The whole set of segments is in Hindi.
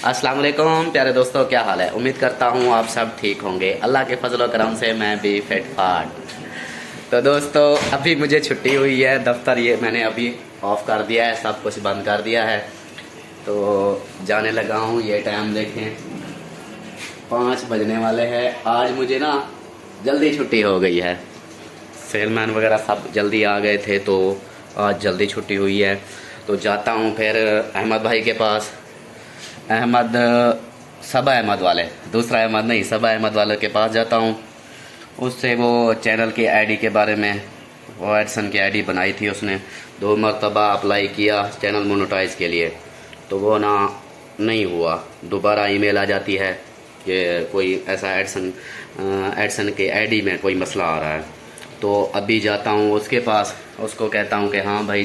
अस्सलाम वालेकुम प्यारे दोस्तों, क्या हाल है। उम्मीद करता हूँ आप सब ठीक होंगे। अल्लाह के फजल करम से मैं भी फिट फाट। तो दोस्तों अभी मुझे छुट्टी हुई है, दफ्तर ये मैंने अभी ऑफ कर दिया है, सब कुछ बंद कर दिया है। तो जाने लगा हूँ। ये टाइम देखें 5 बजने वाले हैं। आज मुझे ना जल्दी छुट्टी हो गई है, सेलमैन वगैरह सब जल्दी आ गए थे, तो आज जल्दी छुट्टी हुई है। तो जाता हूँ फिर अहमद भाई के पास। अहमद सबा अहमद वाले, दूसरा अहमद नहीं, सबा अहमद वाले के पास जाता हूँ। उससे वो चैनल की आईडी के बारे में, वो एडसन की आईडी बनाई थी उसने, 2 मरतबा अप्लाई किया चैनल मोनेटाइज के लिए, तो वो ना नहीं हुआ। दोबारा ईमेल आ जाती है कि कोई ऐसा एडसन के आईडी में कोई मसला आ रहा है। तो अभी जाता हूँ उसके पास, उसको कहता हूँ कि हाँ भाई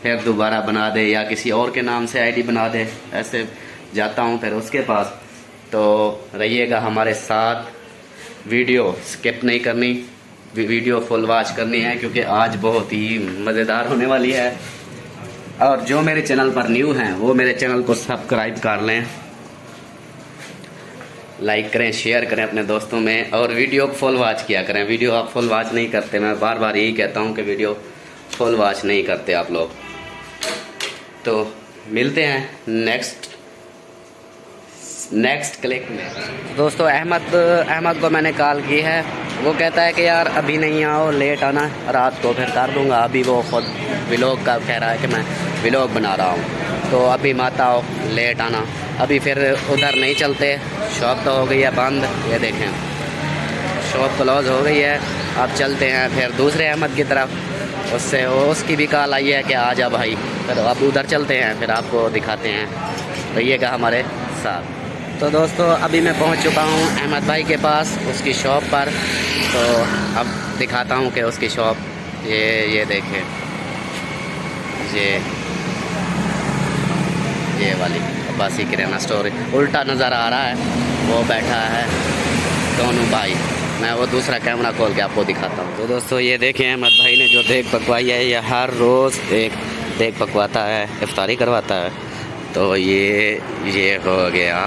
फिर दोबारा बना दे या किसी और के नाम से आईडी बना दे। ऐसे जाता हूँ फिर उसके पास। तो रहिएगा हमारे साथ, वीडियो स्किप नहीं करनी, वीडियो फुल वॉच करनी है, क्योंकि आज बहुत ही मज़ेदार होने वाली है। और जो मेरे चैनल पर न्यू हैं वो मेरे चैनल को सब्सक्राइब कर लें, लाइक करें, शेयर करें अपने दोस्तों में, और वीडियो को फुल वॉच किया करें। वीडियो आप फुल वॉच नहीं करते, मैं बार बार यही कहता हूँ कि वीडियो फुल वॉच नहीं करते आप लोग। तो मिलते हैं नेक्स्ट क्लिक में। दोस्तों अहमद को मैंने कॉल की है, वो कहता है कि यार अभी नहीं आओ, लेट आना, रात को फिर कर दूंगा। अभी वो खुद व्लॉग का कह रहा है कि मैं व्लॉग बना रहा हूँ, तो अभी मत आओ, लेट आना। अभी फिर उधर नहीं चलते, शॉप तो हो गई है बंद, ये देखें शॉप क्लोज हो गई है। अब चलते हैं फिर दूसरे अहमद की तरफ, उसकी भी कॉल आई है कि आ जा भाई। फिर अब उधर चलते हैं, फिर आपको दिखाते हैं, रहिएगा हमारे साथ। तो दोस्तों अभी मैं पहुंच चुका हूं अहमद भाई के पास, उसकी शॉप पर। तो अब दिखाता हूं कि उसकी शॉप ये देखें, ये वाली अब्बासी किराना स्टोर उल्टा नज़र आ रहा है। वो बैठा है दोनों भाई, मैं वो दूसरा कैमरा खोल के आपको दिखाता हूँ। तो दोस्तों ये देखें अहमद भाई ने जो देग पकवाई है, ये हर रोज़ एक देग पकवाता है, इफ्तारी करवाता है। तो ये हो गया,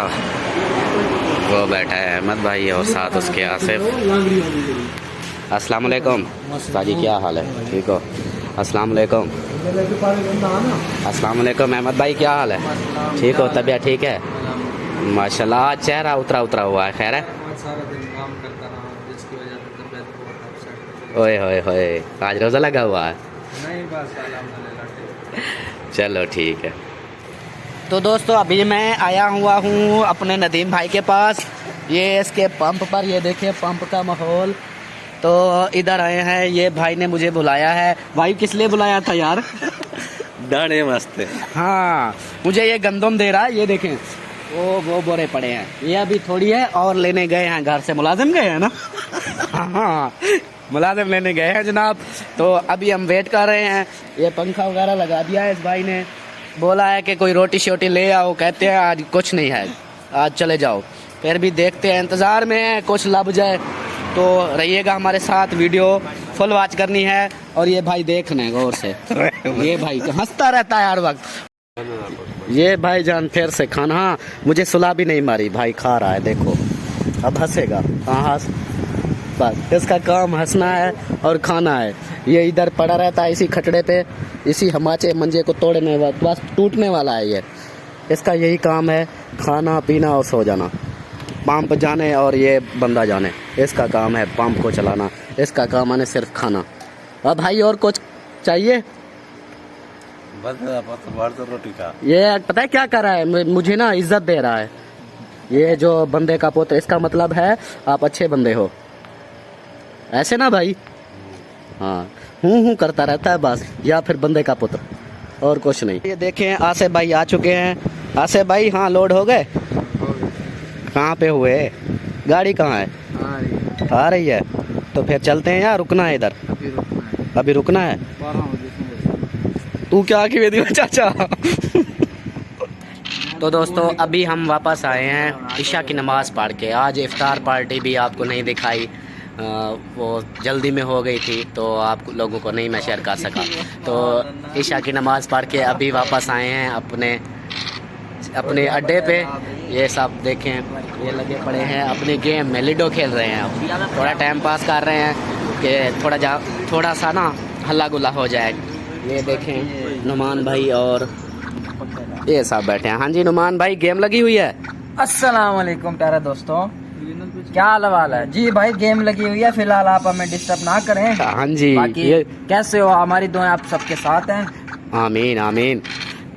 वो बैठा है अहमद भाई और साथ उसके आसिफ। अस्सलाम वालेकुम साजी, क्या हाल है, ठीक हो? अस्सलाम वालेकुम। अस्सलाम वालेकुम अहमद भाई, क्या हाल है, ठीक हो? तबीयत ठीक है? माशाल्लाह, चेहरा उतरा हुआ है, खैर है? ओए होए होए, आज रोज़ा लगा हुआ है? नहीं बस चलो ठीक है। तो दोस्तों अभी मैं आया हुआ हूँ अपने नदीम भाई के पास, ये इसके पंप पर, ये देखिए पंप का माहौल। तो इधर आए हैं, ये भाई ने मुझे बुलाया है। भाई किस लिए बुलाया था यार? दाने मस्त है। हाँ, मुझे ये गंदम दे रहा है, ये देखें वो बोरे पड़े हैं, ये अभी थोड़ी है और लेने गए हैं घर से, मुलाजिम गए हैं ना। हाँ मुलाजिम लेने गए हैं जनाब। तो अभी हम वेट कर रहे हैं। ये पंखा वगैरह लगा दिया है इस भाई ने, बोला है कि कोई रोटी शोटी ले आओ, कहते हैं आज कुछ नहीं है, आज चले जाओ। फिर भी देखते हैं, इंतज़ार में है कुछ लब जाए। तो रहिएगा हमारे साथ, वीडियो फुल वॉच करनी है। और ये भाई देखने गौर से, ये भाई हंसता रहता है हर वक्त। ये भाई जान फिर से खाना, हाँ मुझे सुला भी नहीं मारी, भाई खा रहा है, देखो अब हंसेगा। हाँ हंस, बस इसका काम हंसना है और खाना है। ये इधर पड़ा रहता है इसी खटड़े पे, इसी हमाचे मंजे को तोड़ने वाला, बस टूटने वाला है ये। इसका यही काम है, खाना पीना और सो जाना, पंप जाने और ये बंदा जाने, इसका काम है पंप को चलाना, इसका काम है सिर्फ खाना। अब भाई और कुछ चाहिए? बस रोटी का। ये पता है क्या कर रहा है, मुझे ना इज्जत दे रहा है। ये जो बंदे का पुत्र, इसका मतलब है आप अच्छे बंदे हो, ऐसे ना भाई? हाँ, हूँ करता रहता है बस, या फिर बंदे का पुत्र, और कुछ नहीं। ये देखें आसिफ भाई आ चुके हैं। आसिफ भाई हाँ लोड हो गए? कहाँ पे हुए? गाड़ी कहाँ है? आ रही है। तो फिर चलते हैं या रुकना है इधर? अभी रुकना है। तू क्या की चाचा। तो दोस्तों अभी हम वापस आए हैं इशा की नमाज़ पढ़ के। आज इफ्तार पार्टी भी आपको नहीं दिखाई, वो जल्दी में हो गई थी, तो आप लोगों को नहीं मैं शेयर कर सका। तो इशा की नमाज़ पढ़ के अभी वापस आए हैं अपने अपने अड्डे पे। ये सब देखें, ये लगे पड़े हैं अपने गेम में, लिडो खेल रहे हैं। थोड़ा टाइम पास कर रहे हैं कि थोड़ा सा ना हल्ला गुल्ला हो जाए। ये देखें नुमान भाई और ये सब बैठे हैं। हाँ जी नुमान भाई, गेम लगी हुई है। अस्सलाम वालेकुम प्यारे दोस्तों, क्या हाल है जी? भाई गेम लगी हुई है, फिलहाल आप हमें डिस्टर्ब ना करें। हाँ जी, बाकी कैसे हो? हमारी दुआएं आप सबके साथ हैं। आमीन आमीन।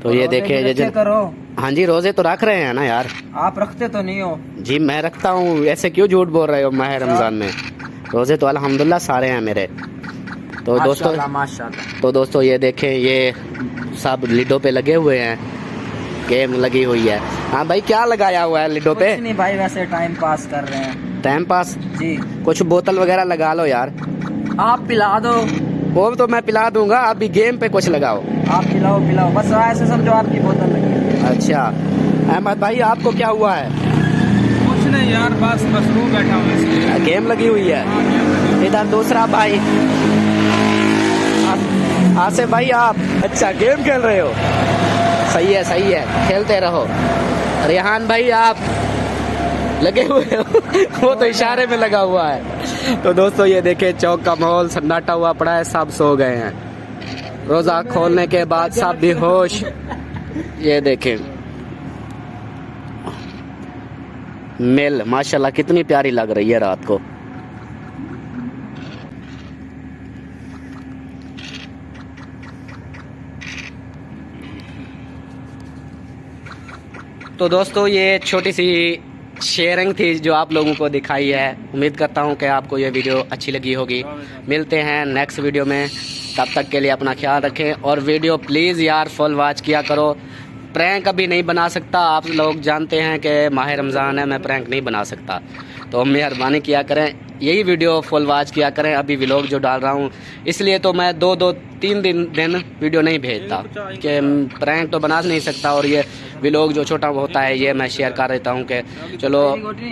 तो ये देखें ये करो। हाँ जी, रोजे तो रख रहे हैं ना यार? आप रखते तो नहीं हो? जी मैं रखता हूँ, ऐसे क्यों झूठ बोल रहे हो? माह रमजान में रोजे तो अल्हम्दुलिल्लाह सारे हैं मेरे। तो दोस्तों माशाल्लाह। तो दोस्तों ये देखें, ये सब लिडो पे लगे हुए हैं, गेम लगी हुई है। हाँ भाई, क्या लगाया हुआ है लिडो पे? कुछ नहीं भाई, वैसे टाइम पास कर रहे हैं। टाइम पास जी। कुछ बोतल वगैरह लगा लो यार। आप पिला दो। वो तो मैं पिला दूंगा, अभी गेम पे कुछ लगाओ। आप पिलाओ, बस ऐसे समझो आपकी बोतल लगी है। अच्छा अहमद भाई, आपको क्या हुआ है? कुछ नहीं यार, बस मसरूफ बैठा हूँ इसलिए। गेम लगी हुई है। इधर दूसरा भाई आसिफ भाई, आप अच्छा गेम खेल रहे हो? सही है, खेलते रहो। रेहान भाई, आप लगे हुए हो? वो तो इशारे में लगा हुआ है। तो दोस्तों ये देखें, चौक का माहौल सन्नाटा हुआ पड़ा है, सब सो गए हैं रोजा खोलने के बाद, सब बेहोश। ये देखें मिल माशाल्लाह कितनी प्यारी लग रही है रात को। तो दोस्तों ये छोटी सी शेयरिंग थी जो आप लोगों को दिखाई है। उम्मीद करता हूँ कि आपको ये वीडियो अच्छी लगी होगी। मिलते हैं नेक्स्ट वीडियो में, तब तक के लिए अपना ख्याल रखें। और वीडियो प्लीज़ यार फुल वॉच किया करो। प्रैंक अभी नहीं बना सकता, आप लोग जानते हैं कि माह रमज़ान है, मैं प्रैंक नहीं बना सकता, तो मेहरबानी किया करें, यही वीडियो फुल वॉच किया करें। अभी व्लॉग जो डाल रहा हूँ, इसलिए तो मैं 2-3 दिन वीडियो नहीं भेजता कि प्रैंक तो बना नहीं सकता, और ये व्लॉग जो छोटा होता है ये मैं शेयर कर देता हूँ कि चलो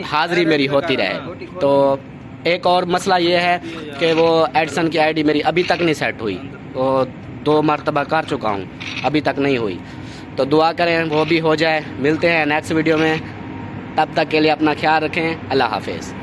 हाज़िरी मेरी होती रहे। तो एक और मसला ये है कि वो एडिसन की आईडी मेरी अभी तक नहीं सेट हुई, वो 2 मरतबा कर चुका हूँ, अभी तक नहीं हुई। तो दुआ करें वो भी हो जाए। मिलते हैं नेक्स्ट वीडियो में, तब तक के लिए अपना ख्याल रखें। अल्लाह हाफिज़।